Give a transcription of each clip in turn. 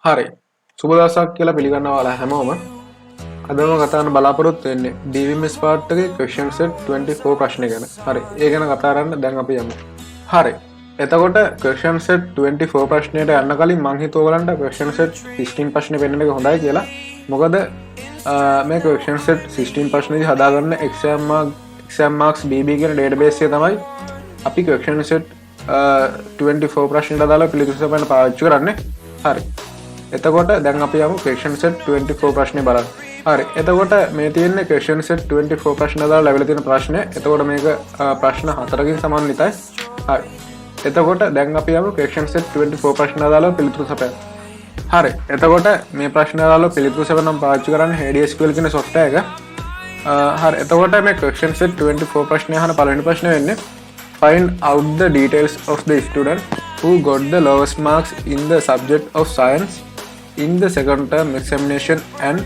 හරි සුබ දවසක් කියලා පිළිගන්නවා හැමෝම අදම කතා කරන්න බලාපොරොත්තු වෙන්නේ DVMS part එකේ question set 24 ප්‍රශ්න ගැන. හරි ඒ ගැන කතා කරන්න දැන් අපි යමු. හරි එතකොට question set 24 ප්‍රශ්නයට යන්න කලින් මං හිතුවා ඔයගලන්ට question set 16 ප්‍රශ්නේ පෙන්නන එක හොඳයි කියලා. මොකද මේ question set 16 ප්‍රශ්නේදී හදාගන්න exam marks BB කියන database එක තමයි අපි question set 24 ප්‍රශ්නයට දාලා පිළිතුරු සපයන්න පාවිච්චි කරන්නේ. හරි එතකොට දැන් අපි යමු question set 24 ප්‍රශ්නේ බලන්න. හරි එතකොට මේ තියෙන්නේ question set 24 ප්‍රශ්න දාලා ලැබිලා තියෙන ප්‍රශ්නය. එතකොට මේක ප්‍රශ්න 4කින් සමන්විතයි. හරි එතකොට දැන් අපි යමු question set 24 ප්‍රශ්න දාලා පිළිතුරු සපයන්න. හරි එතකොට මේ ප්‍රශ්න දාලා පිළිතුරු සපයන්න පාවිච්චි කරන්නේ ADSQL කියන software එක. හරි එතකොට මේ question set 24 ප්‍රශ්නේ අහන පළවෙනි ප්‍රශ්නේ වෙන්නේ find out the details of the student who got the lowest marks in the subject of science in the second term examination and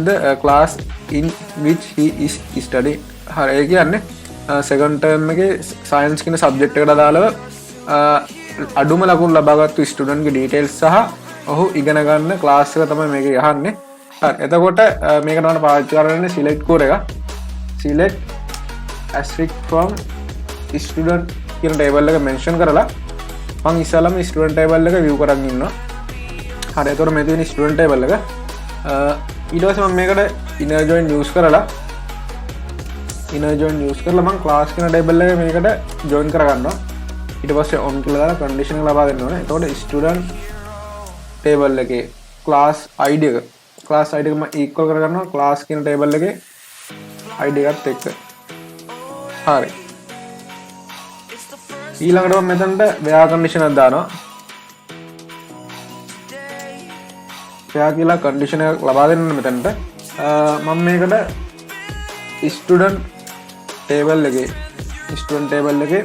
the class in which he is studying. හරි ඒ කියන්නේ second term එකේ science කියන subject එකට අදාළව අඩුම ලකුණු ලබාගත්තු student ගේ details සහ ඔහු ඉගෙන ගන්න class එක තමයි මේකේ අහන්නේ. හරි එතකොට මේකට මම පාවිච්චි කරන්නේ select core එක. select asterisk from student කියන table එක mention කරලා මම ඉස්සෙල්ලාම student table එක view කරන් ඉන්නවා. හරි එතකොට මේ තියෙන student table එක ඊට පස්සේ මම මේකට inner join use කරලා මම class කියන table එක මේකට join කරගන්නවා. ඊට පස්සේ on කියලා දාලා condition එක ලබා දෙන්න ඕනේ. එතකොට student table එකේ class id එක මම equal කරගන්නවා class කියන table එකේ id එකත් එක්ක. හරි ඊළඟට මම මෙතනට where condition එකක් දානවා. where කියලා condition එකක් ලබා දෙන්න මෙතනට මම මේකට student table එකේ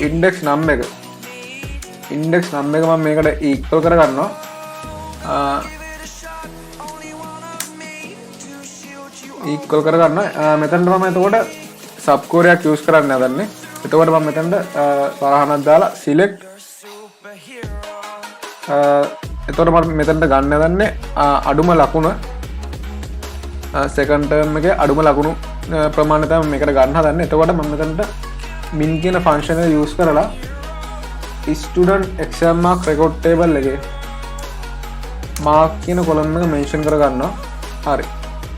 index number එක මම මේකට equal කරගන්නවා. මෙතනට මම එතකොට sub core එකක් use කරන්න හදන්නේ. එතකොට මම මෙතනට සරහනක් දාලා select එතකොට මම මෙතනට ගන්න හදන්නේ අඩුම ලකුණ second term එකේ අඩුම ලකුණු ප්‍රමාණය තමයි මේකට ගන්න හදන්නේ. එතකොට මම මෙතනට min කියන function එක use කරලා student exam mark record table එකේ mark කියන column එක mention කරගන්නවා. හරි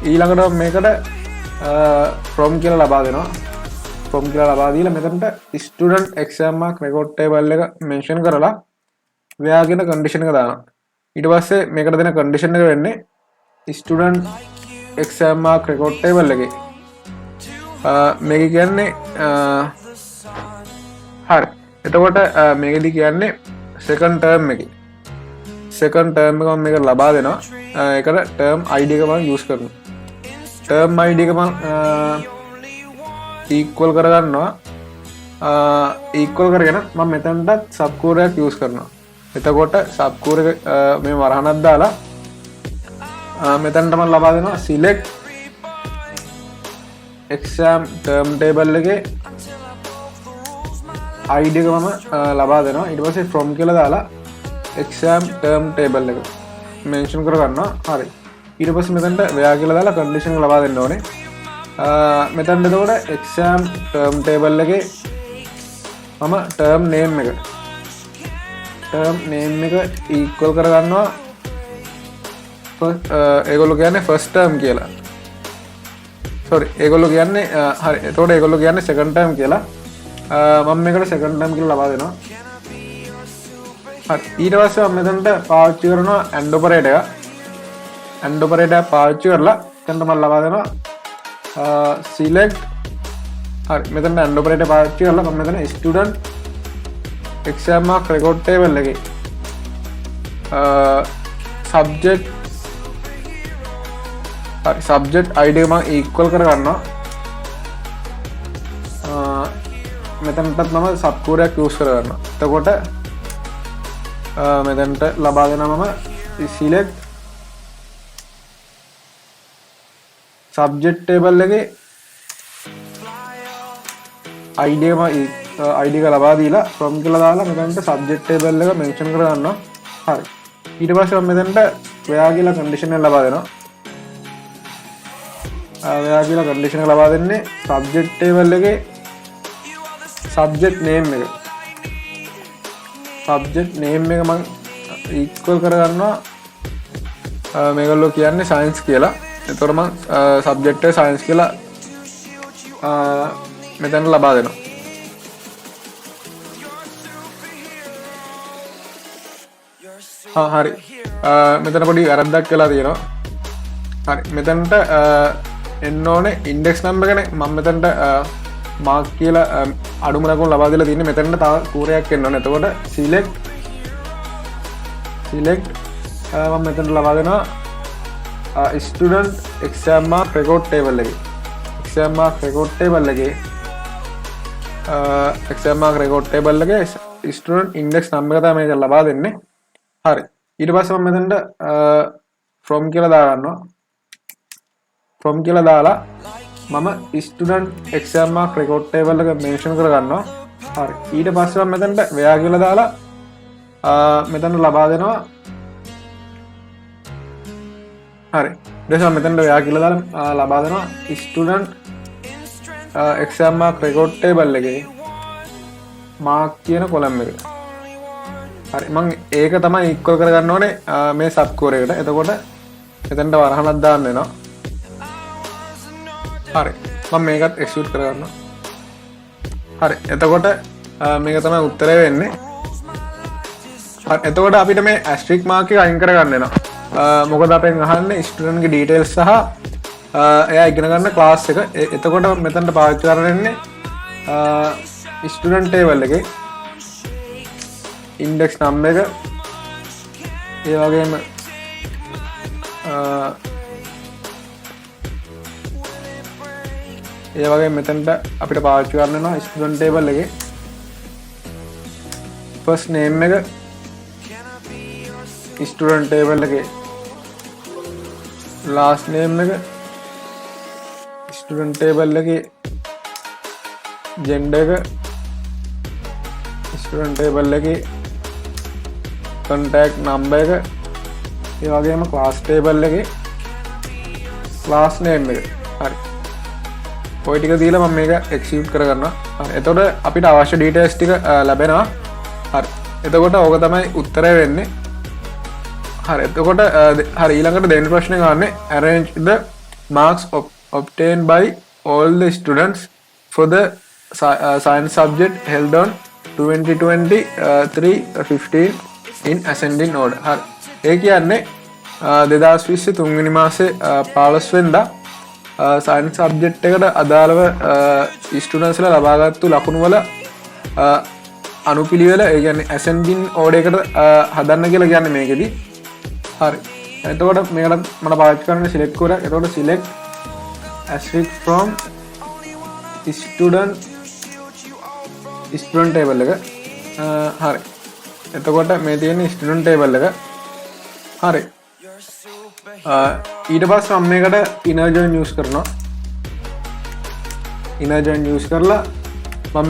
ඊළඟට මේකට from කියලා ලබා දෙනවා. from කියලා ලබා දීලා මෙතනට student exam mark record table එක mention කරලා where කියන condition එක දානවා. ඊට පස්සේ මේකට දෙන condition එක වෙන්නේ student exam mark record table එකේ මේක කියන්නේ හරි එතකොට මේකෙදි කියන්නේ second term එක මම මේක ලබා දෙනවා. ඒකට term id එක මම use කරනවා. term id එක මම equal කරගන්නවා. equal කරගෙන මම මෙතනට sub core එකක් use කරනවා. එතකොට sub core එක මේ වරහනක් දාලා මෙතනට මම ලබා දෙනවා select exam term table එකේ id එක මම ලබා දෙනවා. ඊට පස්සේ from කියලා දාලා exam term table එක mention කරගන්නවා. හරි ඊට පස්සේ මෙතනට where කියලා දාලා condition එක ලබා දෙන්න ඕනේ. මෙතනට එතකොට exam term table එකේ මම term name එක equal කරගන්නවා ඒගොල්ලෝ කියන්නේ first term කියලා. sorry ඒගොල්ලෝ කියන්නේ හරි එතකොට ඒගොල්ලෝ කියන්නේ second term කියලා. මම මේකට second term කියලා ලබා දෙනවා. හරි ඊට පස්සේ මම මෙතනට පාවිච්චි කරනවා and operator එක පාවිච්චි කරලා එතනට මම ලබා දෙනවා select හරි මෙතන and operator පාවිච්චි කරලා මම මෙතන student exam mark record table එකේ subject id එක මම equal කරගන්නවා. මෙතනටත් මම sub core එකක් use කරගන්නවා. එතකොට මෙතනට ලබා දෙනවා මම select subject table එකේ id එක ලබා දීලා from කියලා දාලා මෙතනට subject table එක mention කරගන්නවා. හරි. ඊට පස්සේ මම මෙතනට ඔයා කියලා කන්ඩිෂන් එක ලබා දෙනවා. ඔයා කියලා කන්ඩිෂන් එක ලබා දෙන්නේ සබ්ජෙක්ට් ටේබල් එකේ සබ්ජෙක්ට් නේම් එක. සබ්ජෙක්ට් නේම් එක මම ඉක්වල් කරගන්නවා මේගොල්ලෝ කියන්නේ සයන්ස් කියලා. එතකොට මම සබ්ජෙක්ට් එක සයන්ස් කියලා මෙතන ලබා දෙනවා. හරි. මෙතන පොඩි වැරද්දක් වෙලා තියෙනවා. හරි. මෙතනට එන්න ඕනේ ඉන්ඩෙක්ස් නම්බර් එකනේ. මම මෙතනට මාක් කියලා අඩුම ලකුණු ලබා දීලා තියෙන්නේ. මෙතනට තව කූරයක් එන්න ඕනේ. එතකොට select මම මෙතනට ලබා දෙනවා student exam mark record table එකේ. exam mark record table එකේ exam mark record table එකේ student index number එක තමයි මේක ලබා දෙන්නේ. හරි. ඊට පස්සේ මම මෙතනට from කියලා දා ගන්නවා. from කියලා දාලා මම student exam mark record table එක mention කර ගන්නවා. හරි. ඊට පස්සේ මම මෙතනට where කියලා දාලා මෙතන ලබා දෙනවා. හරි. ඊට පස්සේ මෙතනට where කියලා දාලා ලබා දෙනවා student exam mark record table එකේ mark කියන column එක. හරි. මම ඒක තමයි ඉක්වල් කරගන්න ඕනේ මේ සබ් කෝර් එකට. එතකොට මෙතනට වරහණක් දාන්න වෙනවා. හරි. මම මේකත් එක්සිකියුට් කරගන්නවා. හරි. එතකොට මේක තමයි උත්තරය වෙන්නේ. හරි. එතකොට අපිට මේ ඇස්ටරික් මාක් එක අයින් කරගන්න වෙනවා. මොකද අපෙන් අහන්නේ ස්ටුඩන්ට් ගේ ඩීටේල්ස් සහ එයා ඉගෙන ගන්න ක්ලාස් එක. එතකොට මෙතනට පාවිච්චි කරන්නේ ස්ටුඩන්ට් ටේබල් එකේ ඉන්ඩෙක්ස් නම්බර් එක ඒ වගේම මෙතනට අපිට පාවිච්චි කරන්න වෙනවා ස්ටුඩන්ට් ටේබල් එකේ ෆස්ට් නේම් එක ස්ටුඩන්ට් ටේබල් එකේ ලාස්ට් නේම් එක ස්ටුඩන්ට් ටේබල් එකේ ජෙන්ඩර් එක ස්ටුඩන්ට් ටේබල් එකේ contact number එක ඒ වගේම class table එකේ class name එක. හරි. ඔය ටික දීලා මම මේක execute කරගන්නවා. හරි. එතකොට අපිට අවශ්‍ය details ටික ලැබෙනවා. හරි. එතකොට ඕක තමයි උත්තරය වෙන්නේ. හරි. එතකොට හරි ඊළඟට දෙවෙනි ප්‍රශ්නේ ගන්නේ arrange the marks obtained by all the students for the science subject held on 2020 3/15 in ascending order. හරි. ඒ කියන්නේ 2020 3 මාසේ 15 වෙනිදා සයන්ස් සබ්ජෙක්ට් එකට අදාළව ස්ටුඩන්ට්ස්ලා ලබාගත්තු ලකුණු වල අනුපිළිවෙල ඒ කියන්නේ ascending order එකට හදන්න කියලා කියන්නේ මේකෙදි. හරි. එතකොට මේකට මම පාවිච්චි කරන්නේ select කෝරයක්. එතකොට select asterisk from student table එක. හරි. එතකොට මේ තියෙන ස්ටුඩන්ට් ටේබල් එක. හරි. ඊට පස්සේ මම මේකට inner join use කරනවා. inner join use කරලා මම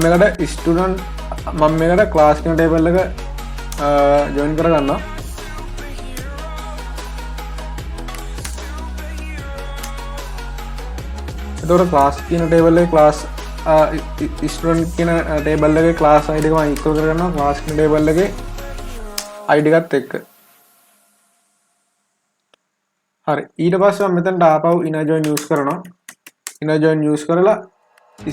මේකට class කියන ටේබල් එක join කරගන්නවා. එතකොට class කියන ටේබල් එකේ class ස්ටුඩන්ට් කියන ටේබල් එකේ class ID එක මම ඉක්වල් කරගන්නවා class කියන ටේබල් එකේ ID එකත් එක්ක. හරි. ඊට පස්සේ මම මෙතනට ආපහු inner join use කරනවා. inner join use කරලා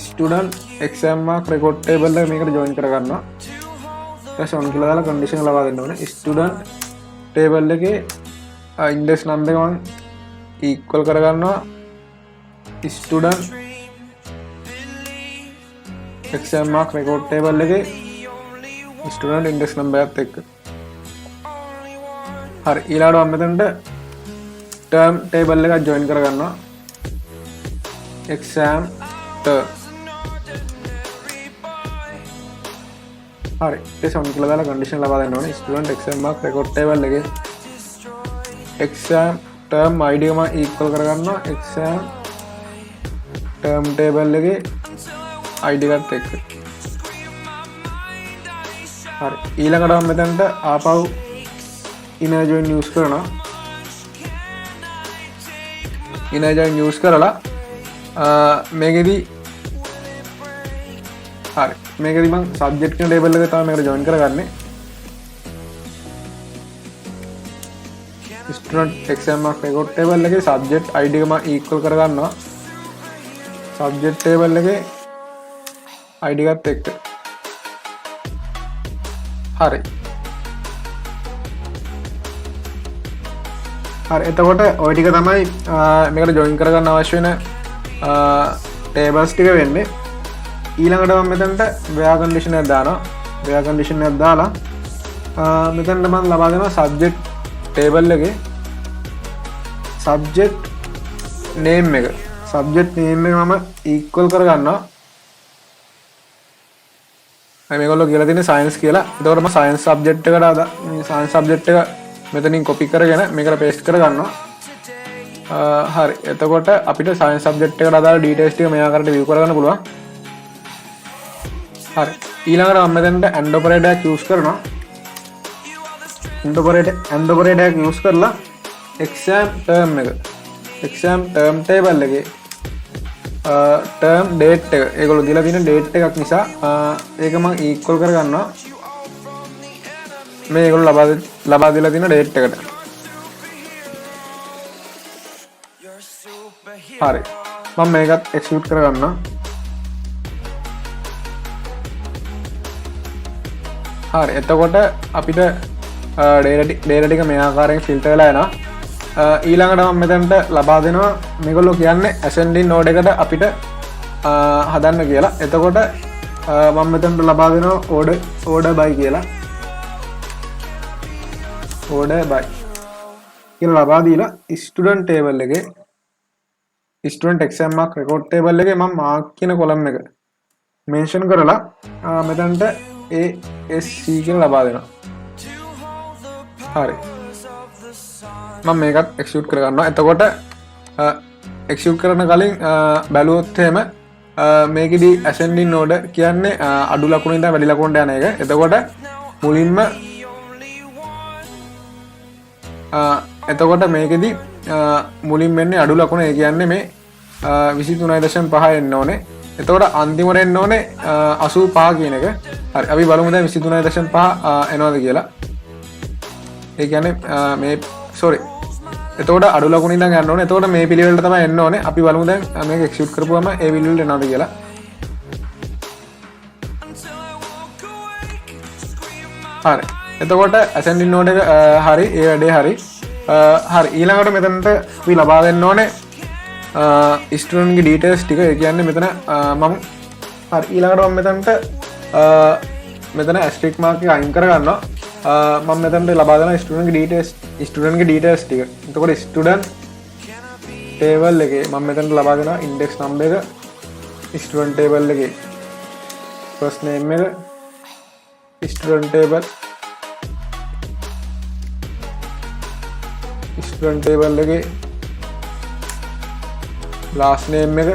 student exam mark record table එක මේකට join කරගන්නවා. ඊට පස්සේ on කියලා දාලා condition ලබා දෙන්න ඕනේ. student table එකේ index number එක මම equal කරගන්නවා student exam mark record table එකේ student index number එකත් එක්ක. හරි. ඊළඟට මම මෙතනට term table එක join කරගන්නවා. exam term. හරි. ඒක සම් කියලා දාලා condition ලබා දෙන්න ඕනේ. student exam mark record table එකේ exam term ID එක මම equal කරගන්නවා exam term table එකේ ID එකත් එක්ක. හරි. ඊළඟට මම මෙතනට ආපහු inner join use කරනවා. inner join use කරලා මේකෙදි හරි මේකෙදි මම subject කියන table එක තමයි මේකට join කරගන්නේ. student exam mark record table එකේ subject id එක මම equal කරගන්නවා. subject table එකේ id එකත් එක්ක. හරි. හරි එතකොට ওই ටික තමයි මේකට join කරගන්න අවශ්‍ය වෙන tables ටික වෙන්නේ. ඊළඟට මම මෙතනට where condition එකක් දානවා. where condition එකක් දාලා මෙතනට මම ලබා දෙනවා subject table එකේ subject name එක. subject name එක මම equal කරගන්නවා. මේගොල්ලෝ කියලා තියෙන්නේ science කියලා. එතකොට මම science subject එකට මේ science subject එක මෙතනින් copy කරගෙන මේකට paste කරගන්නවා. හරි. එතකොට අපිට science subject එකට අදාළ details ටික මේ ආකාරයට view කරගන්න පුළුවන්. හරි. ඊළඟට මම මෙතනට and operator එකක් use කරනවා. and operator එකක් use කරලා exam term එක exam term table එකේ term date එක ඒගොල්ලෝ දීලා තියෙන date එකක් නිසා ඒක මම equal කරගන්නවා මේ ඒගොල්ලෝ ලබා දීලා තියෙන date එකට. හරි මම මේකත් execute කරගන්නවා. හරි එතකොට අපිට data ටික මේ ආකාරයෙන් filter වෙලා එනවා. ඊළඟට මම මෙතනට ලබා දෙනවා මේගොල්ලෝ කියන්නේ ascending node එකට අපිට හදන්න කියලා. එතකොට මම මෙතනට ලබා දෙනවා order by කියලා. order by කියලා ලබා දීලා student table එකේ student exam mark record table එකේ මම mark කියන column එක mention කරලා මෙතනට ASC කියලා ලබා දෙනවා. හරි මම මේකත් execute කරගන්නවා. එතකොට execute කරන කලින් බැලුවොත් එහෙම මේකෙදි ascending node කියන්නේ අඩු ලකුණු ඉඳන් වැඩි ලකුණට යන එක. එතකොට මුලින්ම එතකොට මේකෙදි මුලින් වෙන්නේ අඩු ලකුණ. ඒ කියන්නේ මේ 23.5 එන්න ඕනේ. එතකොට අන්තිමට එන්න ඕනේ 85 කියන එක. හරි අපි බලමු දැන් 23.5 එනවද කියලා. ඒ කියන්නේ මේ sorry එතකොට අඩු ලකුණ ඉඳන් ගන්න ඕනේ. එතකොට මේ පිළිවෙලට තමයි එන්න ඕනේ. අපි බලමු දැන් මේක execute කරපුවම ඒ පිළිවෙලට එනවද කියලා. හරි එතකොට ascending node එක හරි ඒ වැඩේ හරි. හරි ඊළඟට මෙතනට අපි ලබා දෙන්න ඕනේ student ගේ details ටික. ඒ කියන්නේ මෙතන මම හරි ඊළඟට මම මෙතන asterisk mark එක අයින් කරගන්නවා. මම මෙතනට ලබා දෙනවා student ගේ details ටික. එතකොට student table එකේ මම මෙතනට ලබා දෙනවා index number එක, student table එකේ first name එක, student table එකේ last name එක,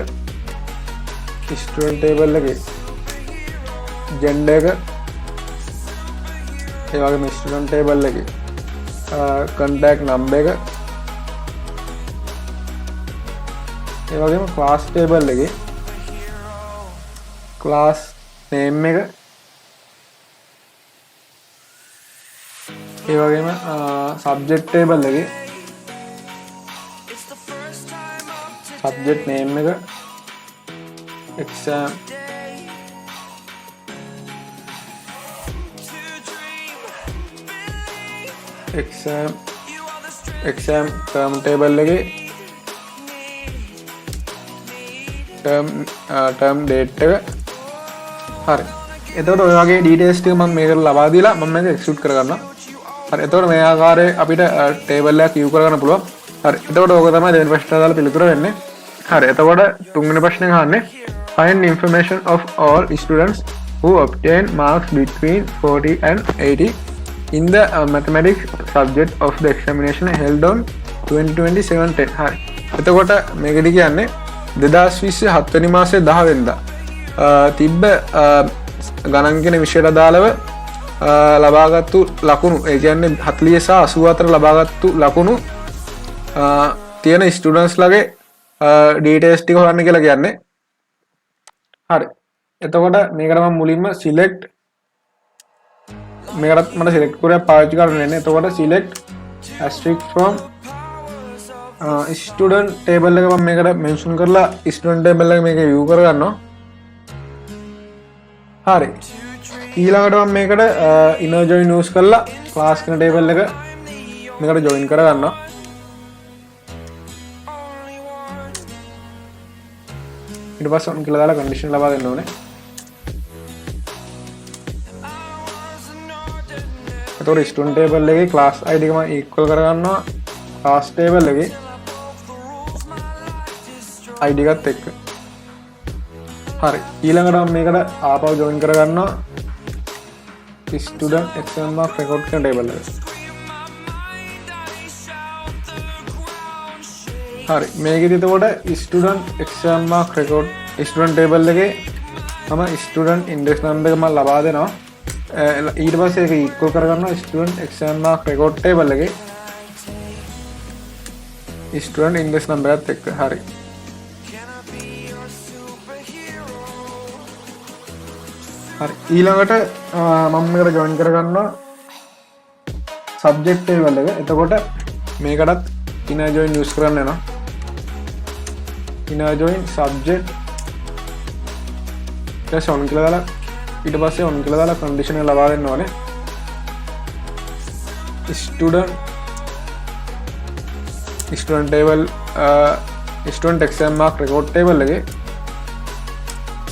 student table එකේ gender එක, ඒ වගේම student table එකේ contact number එක, ඒ වගේම class table එකේ class name එක, ඒ වගේම subject table එකේ subject name එක, exam term table එකේ term date එක. හරි එතකොට ඔය වගේ details ටික මම මේකට ලබා දීලා මම මේක execute කරගන්නවා. හරි එතකොට මේ ආකාරයේ අපිට table එකක් view කරගන්න පුළුවන්. හරි එතකොට ඕක තමයි දෙවෙනි ප්‍රශ්නට දාලා පිළිතුර වෙන්නේ. හරි එතකොට තුන්වෙනි ප්‍රශ්නේ අහන්නේ find information of all students who obtain marks between 40 and 80 in the mathematics subject of the examination held on 2020-7-10. හරි එතකොට මේකෙදි කියන්නේ 2020 7 වෙනි මාසේ 10 වෙනිදා තිබ්බ ගණන් කියන විෂයට අදාළව ලබාගත්තු ලකුණු ඒ කියන්නේ 40 සහ 80 අතර ලබාගත්තු ලකුණු තියෙන ස්ටුඩන්ට්ස් ලගේ ඩීටේල්ස් ටික හොයන්න කියලා කියන්නේ. හරි. එතකොට මේකට මම මුලින්ම select මේකට මට select කරලා පාවිච්චි කරන්න වෙන්නේ. එතකොට select asterisk from student table එක මම මේකට mention කරලා student table එක මේක view කරගන්නවා. හරි. ඊළඟට මම මේකට inner join use කරලා class කියන table එක මේකට join කරගන්නවා. ඊට පස්සේ on කියලා දාලා condition ලබා දෙන්න ඕනේ. එතකොට student table එකේ class id එක මම equal කරගන්නවා class table එකේ id එකත් එක්ක. හරි. ඊළඟට මම මේකට ආපහු join කරගන්නවා student exam mark record කියන table එක. හරි. මේකෙදි එතකොට student exam mark record student table එකේ මම student index number එක මම ලබා දෙනවා. ඊට පස්සේ ඒක equal කරගන්නවා student exam mark record table එකේ student index number එකත් එක්ක. හරි. හරි. ඊළඟට මම මේකට join කරගන්නවා subject table එක. එතකොට මේකටත් inner join use කරන්න වෙනවා. inner join subject ඊට on කියලා දාලා ඊට පස්සේ on කියලා දාලා condition එක ලබා දෙන්න ඕනේ. student table student exam mark record table එකේ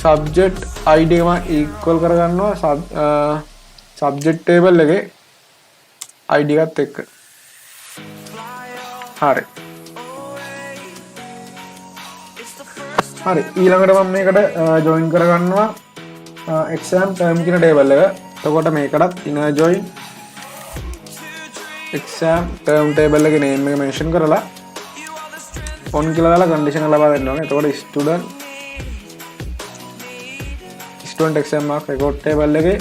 subject id එක මම equal කරගන්නවා subject table එකේ id එකත් එක්ක. හරි. හරි. ඊළඟට මම මේකට join කරගන්නවා exam term කියන table එක. එතකොට මේකටත් inner join exam term table එකේ name එක mention කරලා on කියලා දාලා condition එක ලබා දෙන්න ඕනේ. එතකොට student exam mark record table එකේ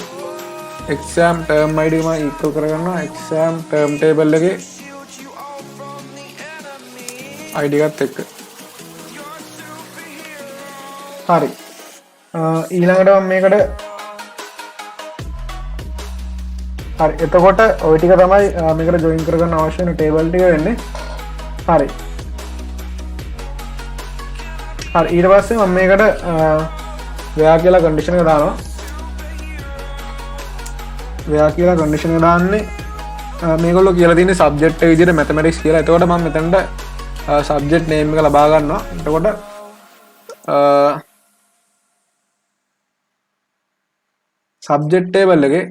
exam term id එක මම equal කරගන්නවා exam term table එකේ id එකත් එක්ක. හරි. ඊළඟට මම මේකට හරි. එතකොට ওই ටික තමයි මේකට join කරගන්න අවශ්‍ය වෙන table ටික වෙන්නේ. හරි. හරි. ඊට පස්සේ මම මේකට where කියලා condition එක දානවා. where කියලා condition එක දාන්නේ මේගොල්ලෝ කියලා තියෙන්නේ subject එක විදිහට mathematics කියලා. එතකොට මම මෙතනට subject name එක ලබා ගන්නවා. එතකොට subject table එකේ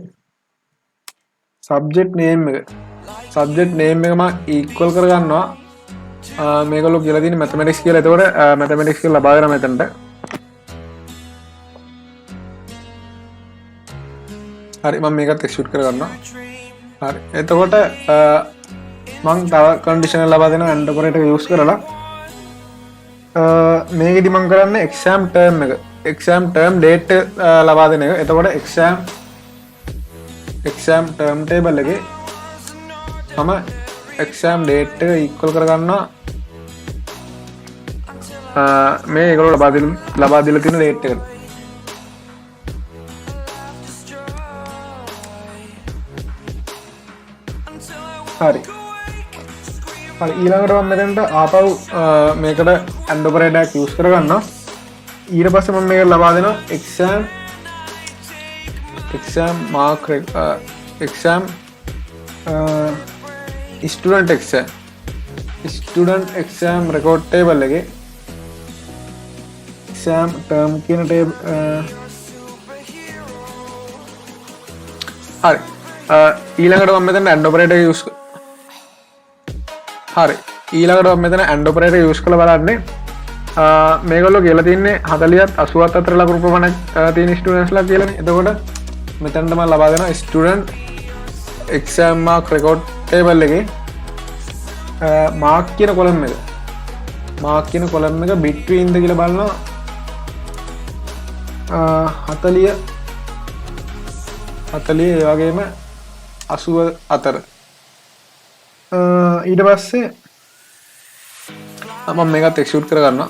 subject name එක මම equal කරගන්නවා මේගොල්ලෝ කියලා තියෙන්නේ mathematics කියලා. එතකොට mathematics කියලා ලබා ගන්න මෙතනට. හරි. මම මේකත් execute කරගන්නවා. හරි. එතකොට මම තව condition එක ලබා දෙනවා and operator use කරලා. මේකෙදි මම කරන්නේ exam term එක exam term date ලබා දෙන එක. එතකොට exam term table එකේ මම exam date එක equal කරගන්නවා මේ ඒගොල්ලෝ ලබා දීලා තියෙන date එකට. හරි. හරි. ඊළඟට මම මෙතනට ආපහු මේකට and operator එක use කරගන්නවා. ඊට පස්සේ මම මේක ලබා දෙනවා exam mark exam student exam record table එකේ exam term කියන table හරි. ඊළඟට මම මෙතන and operator use හරි. ඊළඟට මම මෙතන and operator use කරලා බලන්නේ මේගොල්ලෝ කියලා තින්නේ 40ත් 80ත් අතර ලකුණු ප්‍රමාණයක් තියෙන ස්ටුඩන්ට්ස් ලා කියලානේ. එතකොට මෙතනට මම ලබා දෙනවා student exam mark record table එකේ mark කියන column එක between ද කියලා බලනවා 40 40 ඒ වගේම 84 ඊට පස්සේ මම මේකත් එක්ස්කියුට් කරගන්නවා.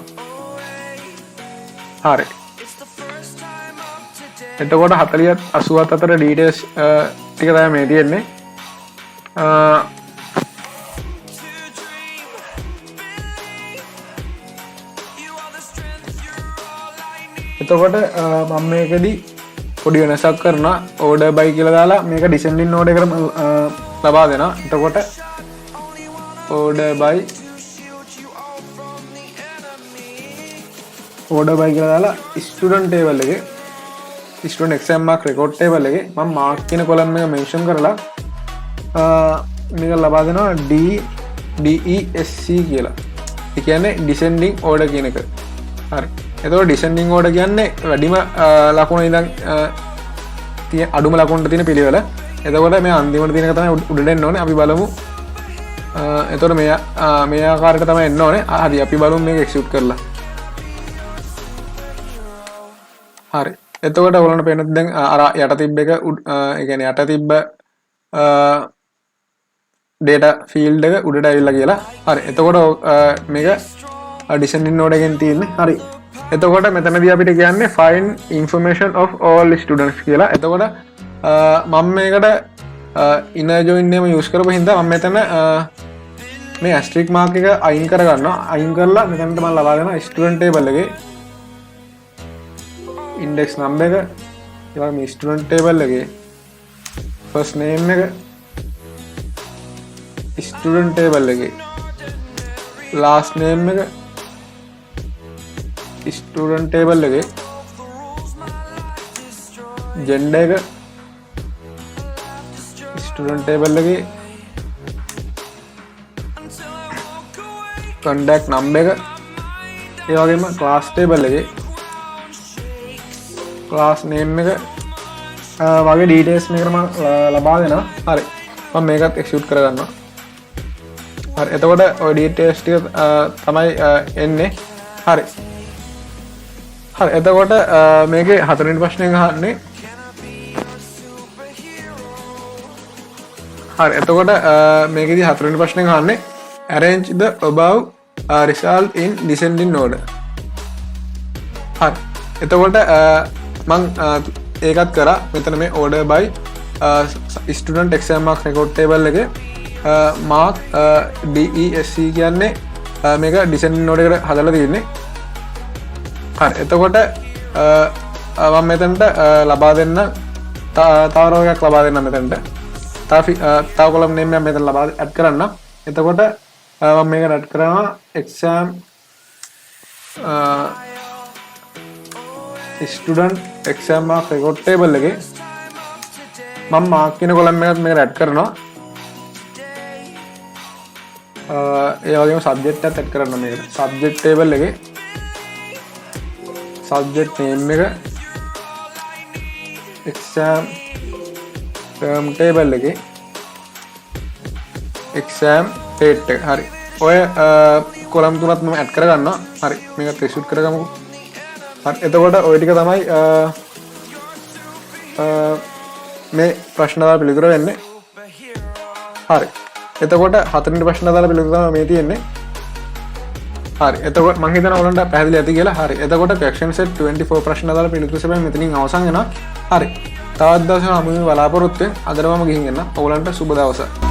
හරි. එතකොට 40ත් 80ත් අතර ඩීටේල්ස් ටික තමයි මේ තියෙන්නේ. එතකොට මම මේකෙදි පොඩි වෙනසක් කරනවා. ඕඩර් බයි කියලා දාලා මේක ඩිසෙන්ඩින් ඕඩර් එකට ලබා දෙනවා. එතකොට ඕඩර් බයි කියලා දාලා ස්ටුඩන්ට් ටේබල් එකේ student exam mark record table එකේ මම මාක් කියන කොලම් එක මෙන්ෂන් කරලා මේක ලබා දෙනවා DESC කියලා. ඒ කියන්නේ ඩිසෙන්ඩින් ඕඩර් කියන එක. හරි. එතකොට ඩිසෙන්ඩින් ඕඩර් කියන්නේ වැඩිම ලකුණ ඉඳන් අඩුම ලකුණට තියෙන පිළිවෙල. එතකොට මේ අන්තිමට තියෙන එක තමයි උඩට එන්න ඕනේ. අපි බලමු. එතකොට මේ ආකාරයට තමයි එන්න ඕනේ. හරි අපි බලමු මේක එක්සිකියුට් කරලා. හරි. එතකොට ඔයගොල්ලන්ට පේනද දැන් අර යට තිබ්බ එක ඒ කියන්නේ යට තිබ්බ data field එක උඩට ඇවිල්ලා කියලා. හරි. එතකොට මේක descending order එකෙන් තියෙන්නේ. හරි. එතකොට මෙතනදී අපිට කියන්නේ find information of all students කියලා. එතකොට මම මේකට inner join name use කරපු හින්දා මම මෙතන මේ asterisk mark එක අයින් කරගන්නවා. අයින් කරලා මෙතනට මම ලබා දෙනවා student table එකේ index number එක, ඒ වගේම student table එකේ first name එක, student table එකේ last name එක, student table එකේ gender එක, student table එකේ contact number එක, ඒ වගේම class table එකේ class name එක වගේ details මේකට මම ලබා දෙනවා. හරි. මම මේකත් එක්සිකියුට් කරගන්නවා. හරි. එතකොට ඔය details ටික තමයි එන්නේ. හරි. හරි. එතකොට මේකේ හතරවෙනි ප්‍රශ්නයෙන් අහන්නේ. හරි. එතකොට මේකේදී හතරවෙනි ප්‍රශ්නයෙන් අහන්නේ arrange the above result in descending order. හරි. එතකොට මං ඒකත් කරා මෙතන මේ order by student exam mark record table එකේ mark DESC කියන්නේ මේක descending order එකට හදලා තියෙන්නේ. හරි. එතකොට මම මෙතනට ලබා දෙන්න තව row එකක් ලබා දෙන්න මෙතනට. තව column name එකක් මෙතන ලබා add කරන්න. එතකොට මම මේක add කරනවා exam student exam mark record table එකේ මම mark කියන column එකත් මේකට add කරනවා. ඒ වගේම subject එකත් add කරනවා මේකට. subject table එකේ subject name එක exam term table එකේ exam date එක. හරි. ඔය column තුනත් මම add කරගන්නවා. හරි. මේකත් execute කරගමුකෝ. හරි. එතකොට ඔය ටික තමයි මේ ප්‍රශ්න දාලා පිළිතුර වෙන්නේ. හරි. එතකොට හතරවෙනි ප්‍රශ්න දාලා පිළිතුර තමයි මේ තියෙන්නේ. හරි. එතකොට මම හිතනවා ඔයගොල්ලන්ට පැහැදිලි ඇති කියලා. හරි. එතකොට question set 24 ප්‍රශ්න දාලා පිළිතුර සැපෙන් මෙතනින් අවසන් වෙනවා. හරි. තවත් දවසක හමු වෙන බලාපොරොත්තු වෙන අදට මම ගිහින් එන්න. ඔයගොල්ලන්ට සුබ දවසක්.